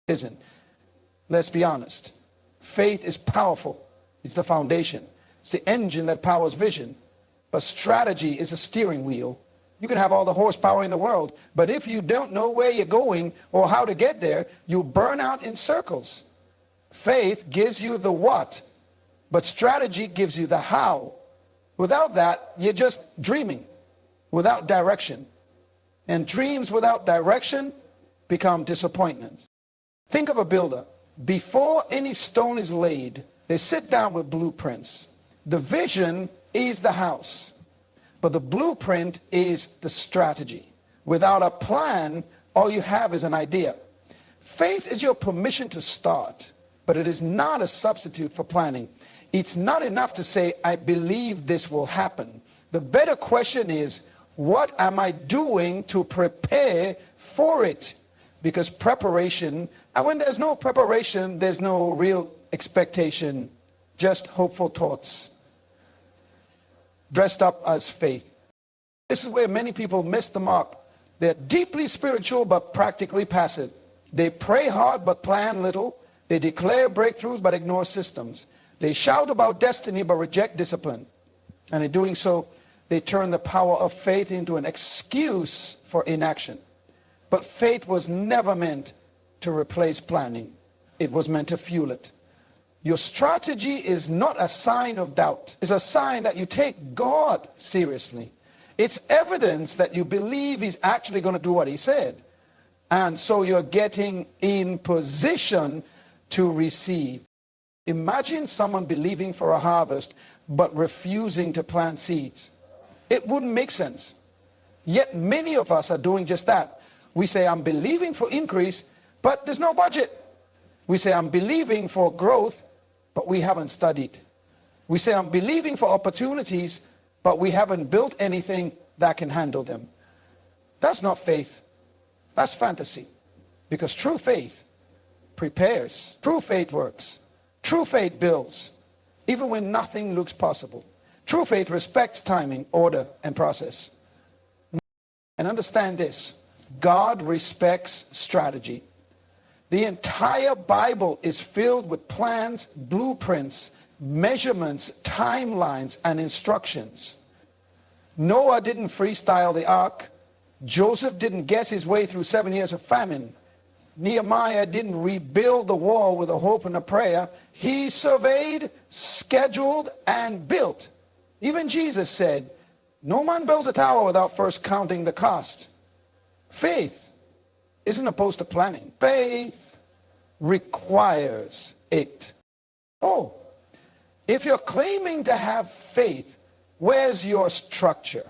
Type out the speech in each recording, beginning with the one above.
isn't. Let's be honest. Faith is powerful. It's the foundation. It's the engine that powers vision. But strategy is a steering wheel. You can have all the horsepower in the world, but if you don't know where you're going or how to get there, you'll burn out in circles. Faith gives you the what, but strategy gives you the how. Without that, you're just dreaming without direction. And dreams without direction become disappointments. Think of a builder. Before any stone is laid, they sit down with blueprints. The vision is the house, but the blueprint is the strategy. Without a plan, all you have is an idea. Faith is your permission to start, but it is not a substitute for planning. It's not enough to say, I believe this will happen. The better question is, what am I doing to prepare for it? Because preparation, and when there's no preparation, there's no real expectation, just hopeful thoughts dressed up as faith. This is where many people miss the mark. They're deeply spiritual but practically passive. They pray hard but plan little. They declare breakthroughs but ignore systems. They shout about destiny but reject discipline. And in doing so, they turn the power of faith into an excuse for inaction. But faith was never meant to replace planning. It was meant to fuel it. Your strategy is not a sign of doubt. It's a sign that you take God seriously. It's evidence that you believe he's actually going to do what he said. And so you're getting in position to receive. Imagine someone believing for a harvest but refusing to plant seeds. It wouldn't make sense. Yet many of us are doing just that. We say, I'm believing for increase, but there's no budget. We say, I'm believing for growth, but we haven't studied. We say, I'm believing for opportunities, but we haven't built anything that can handle them. That's not faith. That's fantasy. Because true faith prepares. True faith works. True faith builds, even when nothing looks possible. True faith respects timing, order, and process. And understand this, God respects strategy. The entire Bible is filled with plans, blueprints, measurements, timelines, and instructions. Noah didn't freestyle the ark. Joseph didn't guess his way through 7 years of famine. Nehemiah didn't rebuild the wall with a hope and a prayer. He surveyed, scheduled, and built. Even Jesus said, no man builds a tower without first counting the cost. Faith isn't opposed to planning. Faith requires it. Oh, if you're claiming to have faith, where's your structure?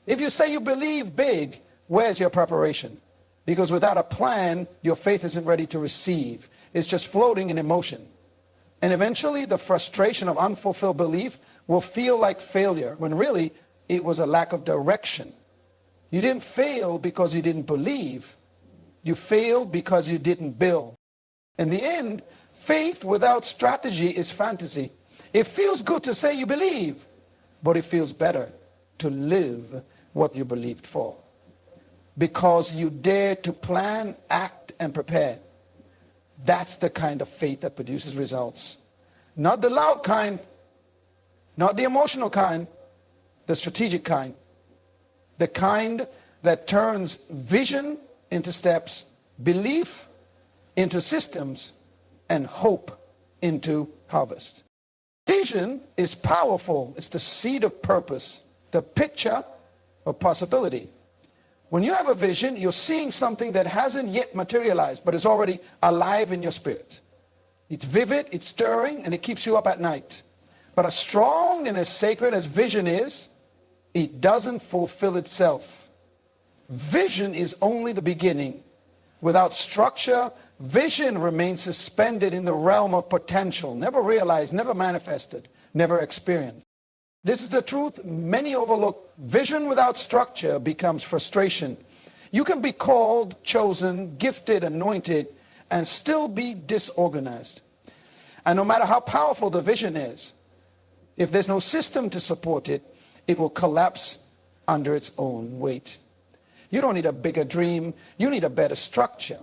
If you say you believe big, where's your preparation? Because without a plan, your faith isn't ready to receive. It's just floating in emotion. And eventually the frustration of unfulfilled belief will feel like failure, when really it was a lack of direction. You didn't fail because you didn't believe. You failed because you didn't build. In the end, faith without strategy is fantasy. It feels good to say you believe, but it feels better to live what you believed for. Because you dare to plan, act, and prepare. That's the kind of faith that produces results. Not the loud kind, not the emotional kind, the strategic kind. The kind that turns vision into steps, belief into systems, and hope into harvest. Vision is powerful. It's the seed of purpose, the picture of possibility. When you have a vision, you're seeing something that hasn't yet materialized, but is already alive in your spirit. It's vivid, it's stirring, and it keeps you up at night. But as strong and as sacred as vision is, it doesn't fulfill itself. Vision is only the beginning. Without structure, vision remains suspended in the realm of potential, never realized, never manifested, never experienced. This is the truth many overlook. Vision without structure becomes frustration. You can be called, chosen, gifted, anointed, and still be disorganized. And no matter how powerful the vision is, if there's no system to support it, it will collapse under its own weight. You don't need a bigger dream. You need a better structure.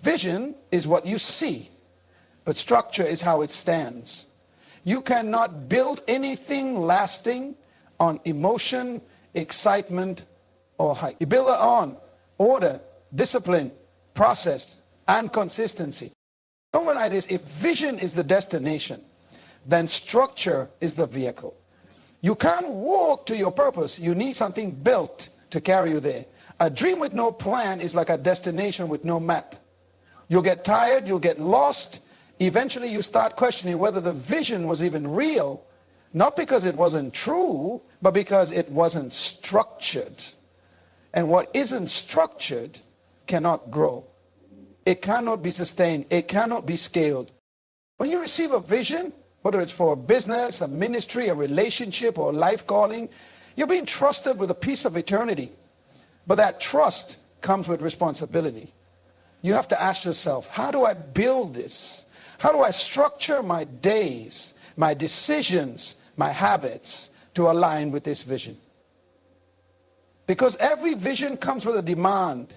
Vision is what you see, but structure is how it stands. You cannot build anything lasting on emotion, excitement, or hype. You build it on order, discipline, process, and consistency. Don't go like this. If vision is the destination, then structure is the vehicle. You can't walk to your purpose. You need something built to carry you there. A dream with no plan is like a destination with no map. You'll get tired, you'll get lost. Eventually you start questioning whether the vision was even real, not because it wasn't true, but because it wasn't structured. And what isn't structured cannot grow. It cannot be sustained. It cannot be scaled. When you receive a vision, whether it's for a business, a ministry, a relationship, or a life calling, you're being trusted with a piece of eternity. But that trust comes with responsibility. You have to ask yourself, how do I build this? How do I structure my days, my decisions, my habits to align with this vision? Because every vision comes with a demand.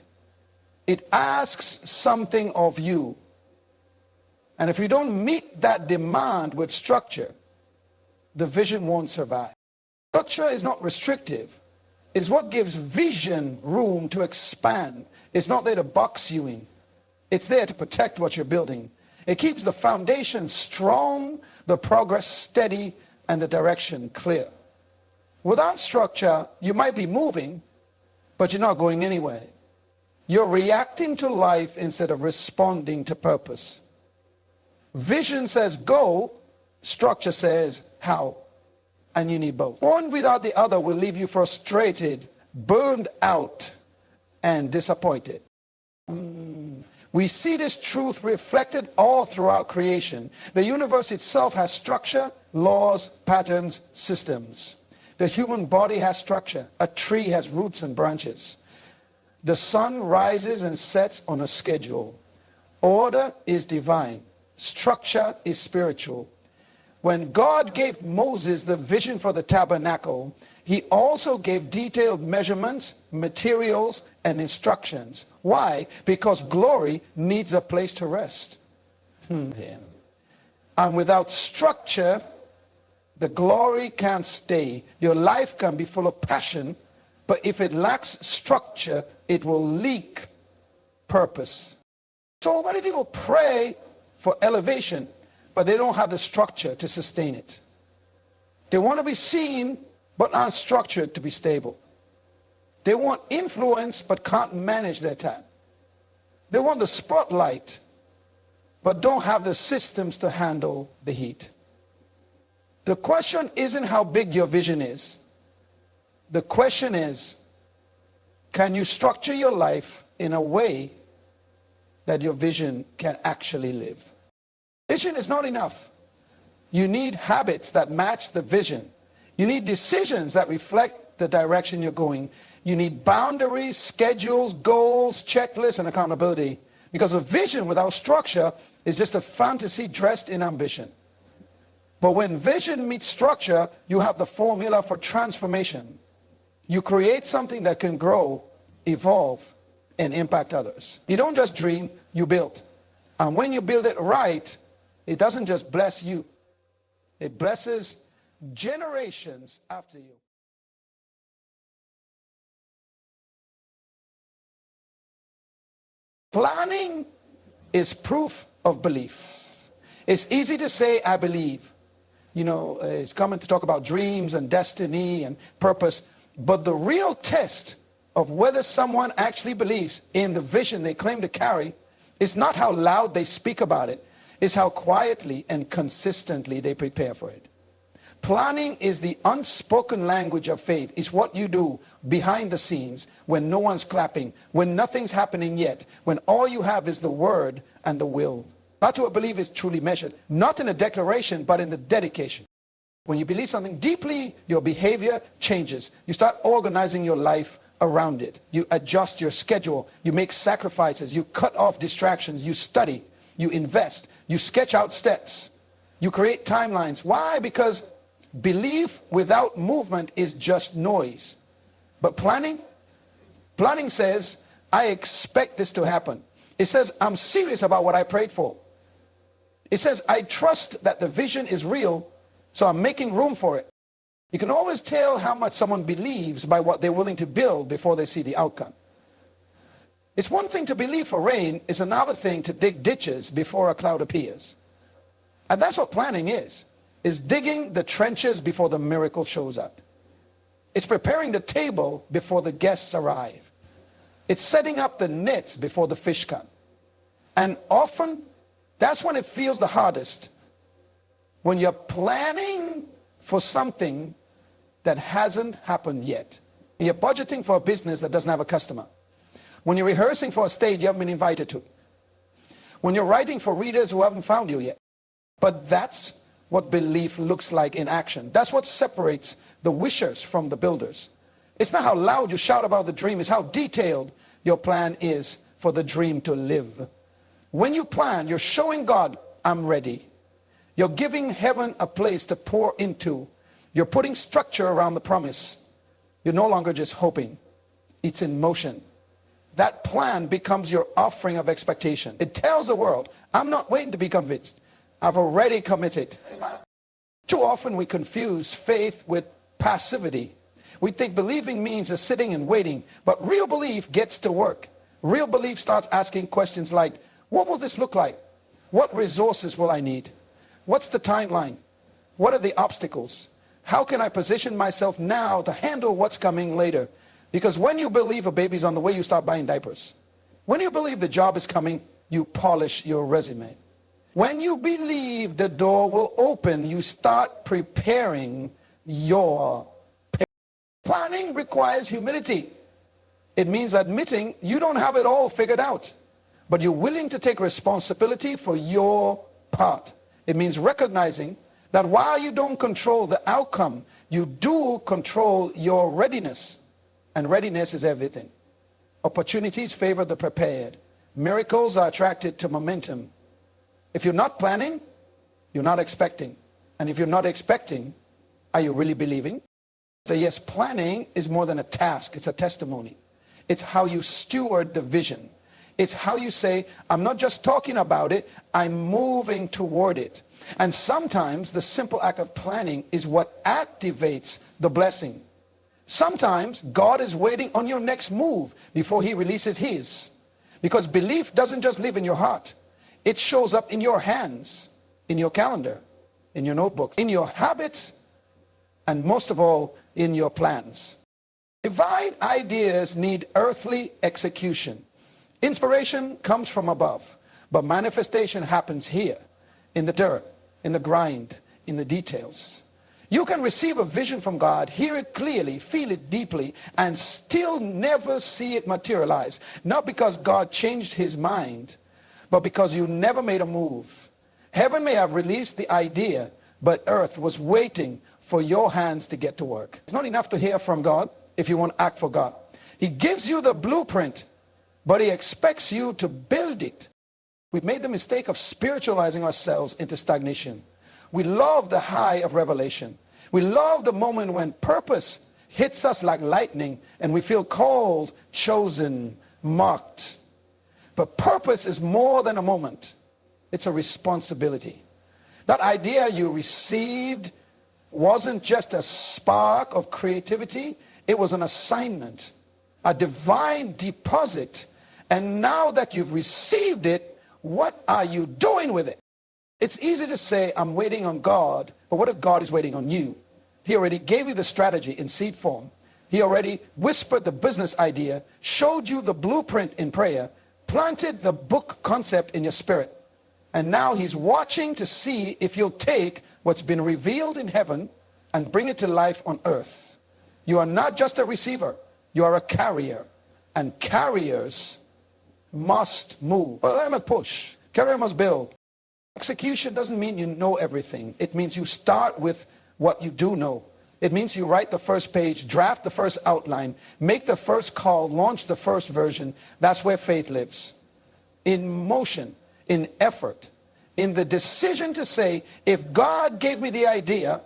It asks something of you. And if you don't meet that demand with structure, the vision won't survive. Structure is not restrictive. It's what gives vision room to expand. It's not there to box you in. It's there to protect what you're building. It keeps the foundation strong, the progress steady, and the direction clear. Without structure, you might be moving, but you're not going anywhere. You're reacting to life instead of responding to purpose. Vision says go, structure says how. And you need both. One without the other will leave you frustrated, burned out, and disappointed. We see this truth reflected all throughout creation. The universe itself has structure, laws, patterns, systems. The human body has structure. A tree has roots and branches. The sun rises and sets on a schedule. Order is divine. Structure is spiritual. When God gave Moses the vision for the tabernacle, he also gave detailed measurements, materials, and instructions. Why? Because glory needs a place to rest. And without structure, the glory can't stay. Your life can be full of passion, but if it lacks structure, it will leak purpose. So many people pray for elevation, but they don't have the structure to sustain it. They want to be seen, but aren't structured to be stable. They want influence, but can't manage their time. They want the spotlight, but don't have the systems to handle the heat. The question isn't how big your vision is. The question is, can you structure your life in a way that your vision can actually live? Vision is not enough. You need habits that match the vision. You need decisions that reflect the direction you're going. You need boundaries, schedules, goals, checklists, and accountability. Because a vision without structure is just a fantasy dressed in ambition. But when vision meets structure, you have the formula for transformation. You create something that can grow, evolve, and impact others. You don't just dream, you build. And when you build it right, it doesn't just bless you. It blesses generations after you. Planning is proof of belief. It's easy to say, I believe. You know, it's common to talk about dreams and destiny and purpose. But the real test of whether someone actually believes in the vision they claim to carry is not how loud they speak about it. It's how quietly and consistently they prepare for it. Planning is the unspoken language of faith. It's what you do behind the scenes when no one's clapping, when nothing's happening yet, when all you have is the word and the will. That's what belief is truly measured, not in a declaration, but in the dedication. When you believe something deeply, your behavior changes. You start organizing your life around it. You adjust your schedule. You make sacrifices. You cut off distractions. You study. You invest. You sketch out steps. You create timelines. Why? Because belief without movement is just noise. But planning says, I expect this to happen. It says, I'm serious about what I prayed for. It says, I trust that the vision is real, so I'm making room for it. You can always tell how much someone believes by what they're willing to build before they see the outcome. It's one thing to believe for rain, it's another thing to dig ditches before a cloud appears. And that's what planning is digging the trenches before the miracle shows up. It's preparing the table before the guests arrive. It's setting up the nets before the fish come. And often, that's when it feels the hardest. When you're planning for something that hasn't happened yet. You're budgeting for a business that doesn't have a customer. When you're rehearsing for a stage you haven't been invited to. When you're writing for readers who haven't found you yet. But that's what belief looks like in action. That's what separates the wishers from the builders. It's not how loud you shout about the dream, it's how detailed your plan is for the dream to live. When you plan, you're showing God, I'm ready. You're giving heaven a place to pour into. You're putting structure around the promise. You're no longer just hoping. It's in motion. That plan becomes your offering of expectation. It tells the world, I'm not waiting to be convinced. I've already committed. Too often we confuse faith with passivity. We think believing means just sitting and waiting, but real belief gets to work. Real belief starts asking questions like, what will this look like? What resources will I need? What's the timeline? What are the obstacles? How can I position myself now to handle what's coming later? Because when you believe a baby's on the way, you start buying diapers. When you believe the job is coming, you polish your resume. When you believe the door will open, you start preparing your planning requires humility. It means admitting you don't have it all figured out, but you're willing to take responsibility for your part. It means recognizing that while you don't control the outcome, you do control your readiness. And readiness is everything. Opportunities favor the prepared. Miracles are attracted to momentum. If you're not planning, you're not expecting. And if you're not expecting, are you really believing? So yes, planning is more than a task. It's a testimony. It's how you steward the vision. It's how you say, I'm not just talking about it, I'm moving toward it. And sometimes the simple act of planning is what activates the blessing. Sometimes God is waiting on your next move before he releases his. Because belief doesn't just live in your heart. It shows up in your hands, in your calendar, in your notebook, in your habits, and most of all, in your plans. Divine ideas need earthly execution. Inspiration comes from above, but manifestation happens here, in the dirt, in the grind, in the details. You can receive a vision from God, hear it clearly, feel it deeply, and still never see it materialize. Not because God changed his mind, but because you never made a move. Heaven may have released the idea, but earth was waiting for your hands to get to work. It's not enough to hear from God if you want to act for God. He gives you the blueprint, but he expects you to build it. We've made the mistake of spiritualizing ourselves into stagnation. We love the high of revelation. We love the moment when purpose hits us like lightning and we feel called, chosen, marked. But purpose is more than a moment. It's a responsibility. That idea you received wasn't just a spark of creativity. It was an assignment, a divine deposit. And now that you've received it, what are you doing with it? It's easy to say, I'm waiting on God, but what if God is waiting on you? He already gave you the strategy in seed form. He already whispered the business idea, showed you the blueprint in prayer, planted the book concept in your spirit. And now he's watching to see if you'll take what's been revealed in heaven and bring it to life on earth. You are not just a receiver, you are a carrier. And carriers must move. Well, I'm a push. Carrier must build. Execution doesn't mean you know everything. It means you start with what you do know. It means you write the first page, draft the first outline, make the first call, launch the first version. That's where faith lives. In motion, in effort, in the decision to say, if God gave me the idea,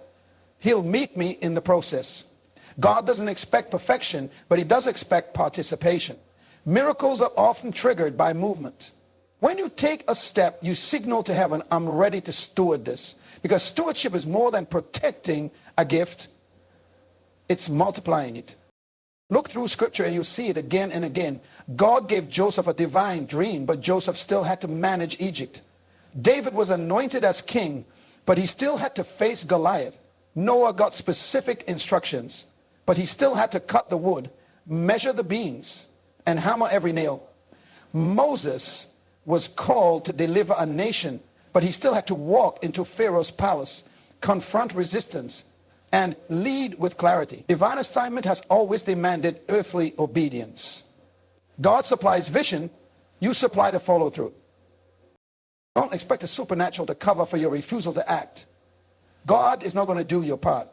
he'll meet me in the process. God doesn't expect perfection, but he does expect participation. Miracles are often triggered by movement. When you take a step, you signal to heaven, I'm ready to steward this. Because stewardship is more than protecting a gift. It's multiplying it. Look through scripture and you'll see it again and again. God gave Joseph a divine dream, but Joseph still had to manage Egypt. David was anointed as king, but he still had to face Goliath. Noah got specific instructions, but he still had to cut the wood, measure the beams, and hammer every nail. Moses was called to deliver a nation, but he still had to walk into Pharaoh's palace, confront resistance, and lead with clarity. Divine assignment has always demanded earthly obedience. God supplies vision, you supply the follow-through. Don't expect the supernatural to cover for your refusal to act. God is not going to do your part.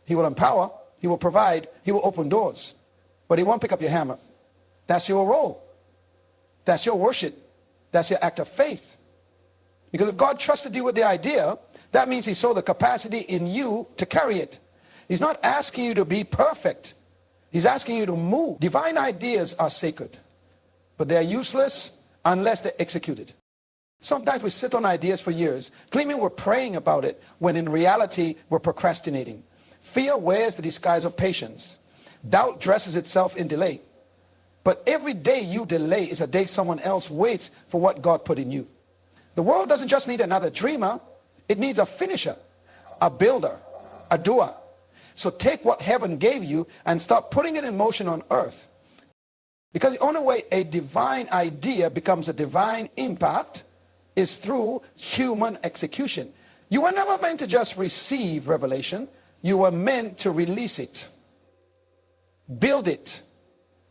He will empower, he will provide, he will open doors, but he won't pick up your hammer. That's your role. That's your worship. That's your act of faith. Because if God trusted you with the idea, that means he saw the capacity in you to carry it. He's not asking you to be perfect. He's asking you to move. Divine ideas are sacred, but they're useless unless they're executed. Sometimes we sit on ideas for years, claiming we're praying about it, when in reality we're procrastinating. Fear wears the disguise of patience. Doubt dresses itself in delay. But every day you delay is a day someone else waits for what God put in you. The world doesn't just need another dreamer, it needs a finisher, a builder, a doer. So take what heaven gave you and start putting it in motion on earth. Because the only way a divine idea becomes a divine impact is through human execution. You were never meant to just receive revelation, you were meant to release it, build it,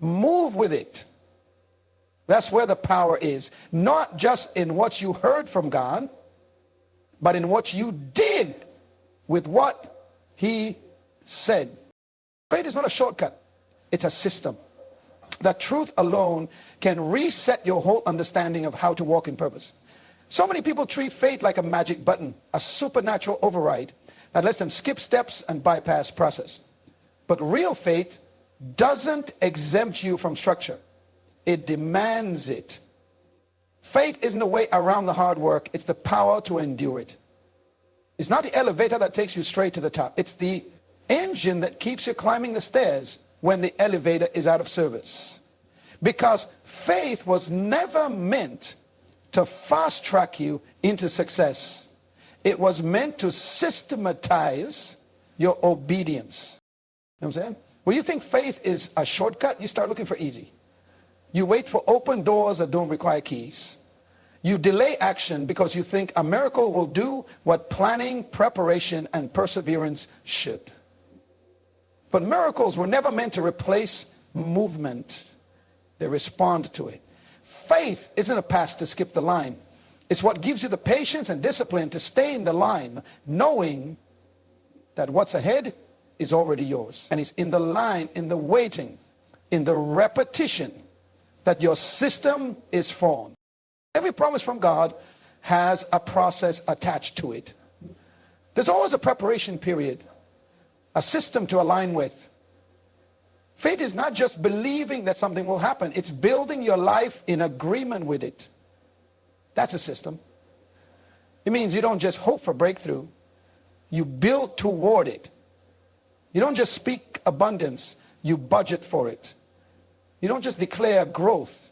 move with it. That's where the power is. Not just in what you heard from God, but in what you did with what he said. Faith is not a shortcut. It's a system. That truth alone can reset your whole understanding of how to walk in purpose. So many people treat faith like a magic button, a supernatural override that lets them skip steps and bypass process. But real faith doesn't exempt you from structure. It demands it. Faith isn't the way around the hard work. It's the power to endure it. It's not the elevator that takes you straight to the top. It's the engine that keeps you climbing the stairs when the elevator is out of service. Because faith was never meant to fast track you into success. It was meant to systematize your obedience. You know what I'm saying? When you think faith is a shortcut, you start looking for easy. You wait for open doors that don't require keys. You delay action because you think a miracle will do what planning, preparation, and perseverance should. But miracles were never meant to replace movement. They respond to it. Faith isn't a pass to skip the line. It's what gives you the patience and discipline to stay in the line, knowing that what's ahead is already yours. And it's in the line, in the waiting, in the repetition that your system is formed. Every promise from God has a process attached to it. There's always a preparation period, a system to align with. Faith is not just believing that something will happen. It's building your life in agreement with it. That's a system. It means you don't just hope for breakthrough. You build toward it. You don't just speak abundance. You budget for it. You don't just declare growth.